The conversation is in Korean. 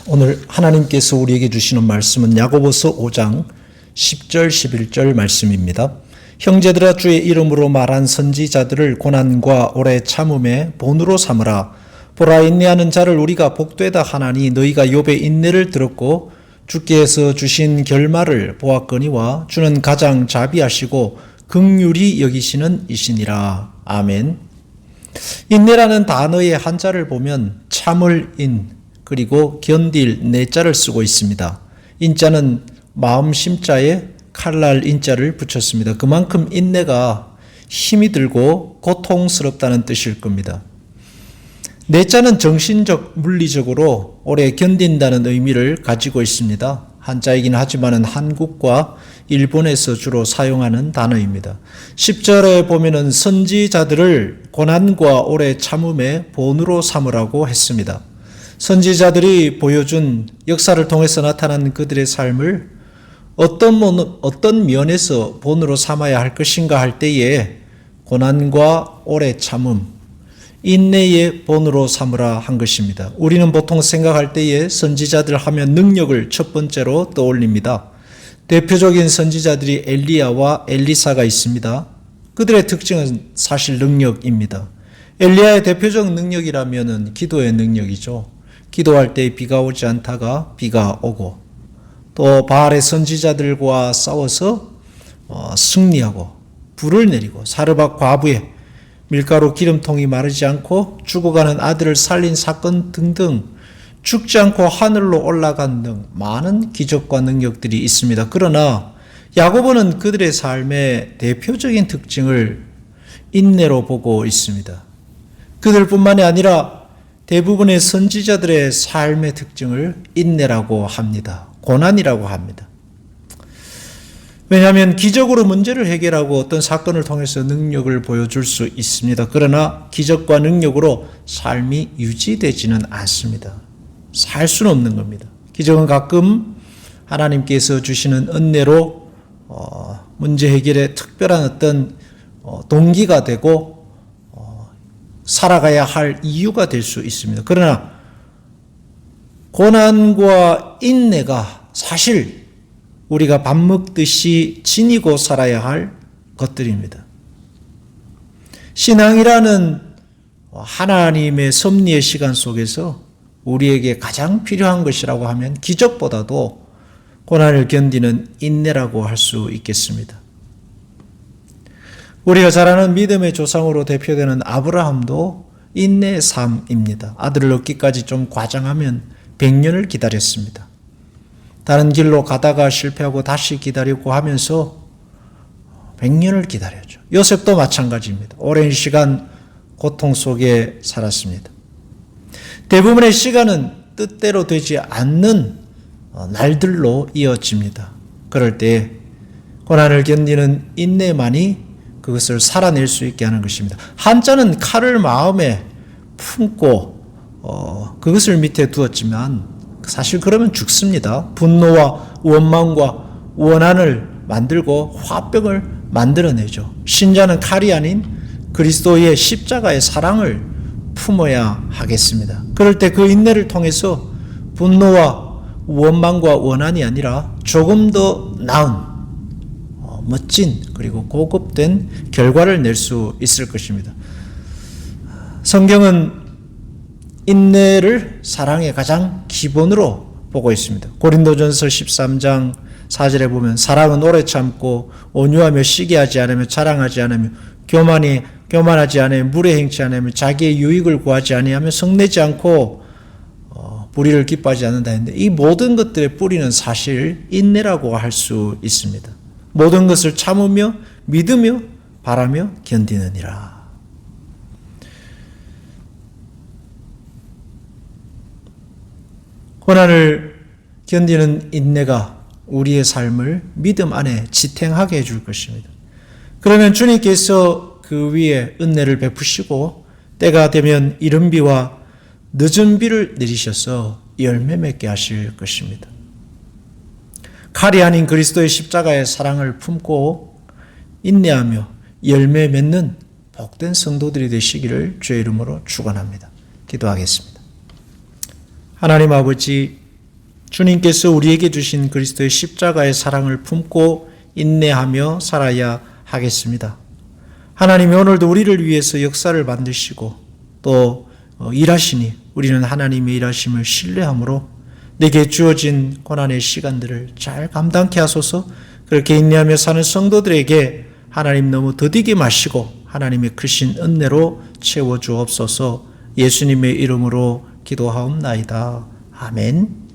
오늘 하나님께서 우리에게 주시는 말씀은 야고보서 5장 10절 11절 말씀입니다. 형제들아, 주의 이름으로 말한 선지자들을 고난과 오래 참음의 본으로 삼으라. 보라, 인내하는 자를 우리가 복되다 하나니 너희가 욥의 인내를 들었고 주께서 주신 결말을 보았거니와 주는 가장 자비하시고 긍휼히 여기시는 이시니라. 아멘. 인내라는 단어의 한자를 보면 참을 인 그리고 견딜 내자를 쓰고 있습니다. 인자는 마음 심자에 칼날 인자를 붙였습니다. 그만큼 인내가 힘이 들고 고통스럽다는 뜻일 겁니다. 내자는 정신적, 물리적으로 오래 견딘다는 의미를 가지고 있습니다. 한자이긴 하지만 한국과 일본에서 주로 사용하는 단어입니다. 10절에 보면은 선지자들을 고난과 오래 참음의 본으로 삼으라고 했습니다. 선지자들이 보여준 역사를 통해서 나타난 그들의 삶을 어떤 면에서 본으로 삼아야 할 것인가 할 때에 고난과 오래 참음, 인내의 본으로 삼으라 한 것입니다. 우리는 보통 생각할 때에 선지자들 하면 능력을 첫 번째로 떠올립니다. 대표적인 선지자들이 엘리야와 엘리사가 있습니다. 그들의 특징은 사실 능력입니다. 엘리야의 대표적 능력이라면 기도의 능력이죠. 기도할 때 비가 오지 않다가 비가 오고, 또 바알의 선지자들과 싸워서 승리하고 불을 내리고, 사르밧 과부의 밀가루 기름통이 마르지 않고 죽어가는 아들을 살린 사건 등등, 죽지 않고 하늘로 올라간 등 많은 기적과 능력들이 있습니다. 그러나 야고보는 그들의 삶의 대표적인 특징을 인내로 보고 있습니다. 그들뿐만이 아니라 대부분의 선지자들의 삶의 특징을 인내라고 합니다. 고난이라고 합니다. 왜냐하면 기적으로 문제를 해결하고 어떤 사건을 통해서 능력을 보여줄 수 있습니다. 그러나 기적과 능력으로 삶이 유지되지는 않습니다. 살 수는 없는 겁니다. 기적은 가끔 하나님께서 주시는 은혜로 문제 해결에 특별한 어떤 동기가 되고 살아가야 할 이유가 될 수 있습니다. 그러나 고난과 인내가 사실 우리가 밥 먹듯이 지니고 살아야 할 것들입니다. 신앙이라는 하나님의 섭리의 시간 속에서 우리에게 가장 필요한 것이라고 하면 기적보다도 고난을 견디는 인내라고 할 수 있겠습니다. 우리가 잘 아는 믿음의 조상으로 대표되는 아브라함도 인내의 삶입니다. 아들을 얻기까지 좀 과장하면 100년을 기다렸습니다. 다른 길로 가다가 실패하고 다시 기다리고 하면서 100년을 기다렸죠. 요셉도 마찬가지입니다. 오랜 시간 고통 속에 살았습니다. 대부분의 시간은 뜻대로 되지 않는 날들로 이어집니다. 그럴 때 고난을 견디는 인내만이 그것을 살아낼 수 있게 하는 것입니다. 한자는 칼을 마음에 품고 그것을 밑에 두었지만 사실 그러면 죽습니다. 분노와 원망과 원한을 만들고 화병을 만들어내죠. 신자는 칼이 아닌 그리스도의 십자가의 사랑을 품어야 하겠습니다. 그럴 때 그 인내를 통해서 분노와 원망과 원한이 아니라 조금 더 나은 멋진 그리고 고급된 결과를 낼 수 있을 것입니다. 성경은 인내를 사랑의 가장 기본으로 보고 있습니다. 고린도전서 13장 4절에 보면 사랑은 오래 참고 온유하며 시기하지 않으며 자랑하지 않으며 교만하지 않으며 물에 행치 않으며 자기의 유익을 구하지 아니하며 성내지 않고 불의를 기뻐하지 않는다 했는데, 이 모든 것들의 뿌리는 사실 인내라고 할 수 있습니다. 모든 것을 참으며 믿으며 바라며 견디느니라. 고난을 견디는 인내가 우리의 삶을 믿음 안에 지탱하게 해줄 것입니다. 그러면 주님께서 그 위에 은혜를 베푸시고 때가 되면 이른 비와 늦은 비를 내리셔서 열매 맺게 하실 것입니다. 칼이 아닌 그리스도의 십자가의 사랑을 품고 인내하며 열매 맺는 복된 성도들이 되시기를 주의 이름으로 축원합니다. 기도하겠습니다. 하나님 아버지, 주님께서 우리에게 주신 그리스도의 십자가의 사랑을 품고 인내하며 살아야 하겠습니다. 하나님이 오늘도 우리를 위해서 역사를 만드시고 또 일하시니 우리는 하나님의 일하심을 신뢰함으로 내게 주어진 고난의 시간들을 잘 감당케 하소서. 그렇게 인내하며 사는 성도들에게 하나님 너무 더디게 마시고 하나님의 크신 은혜로 채워주옵소서. 예수님의 이름으로 기도하옵나이다. 아멘.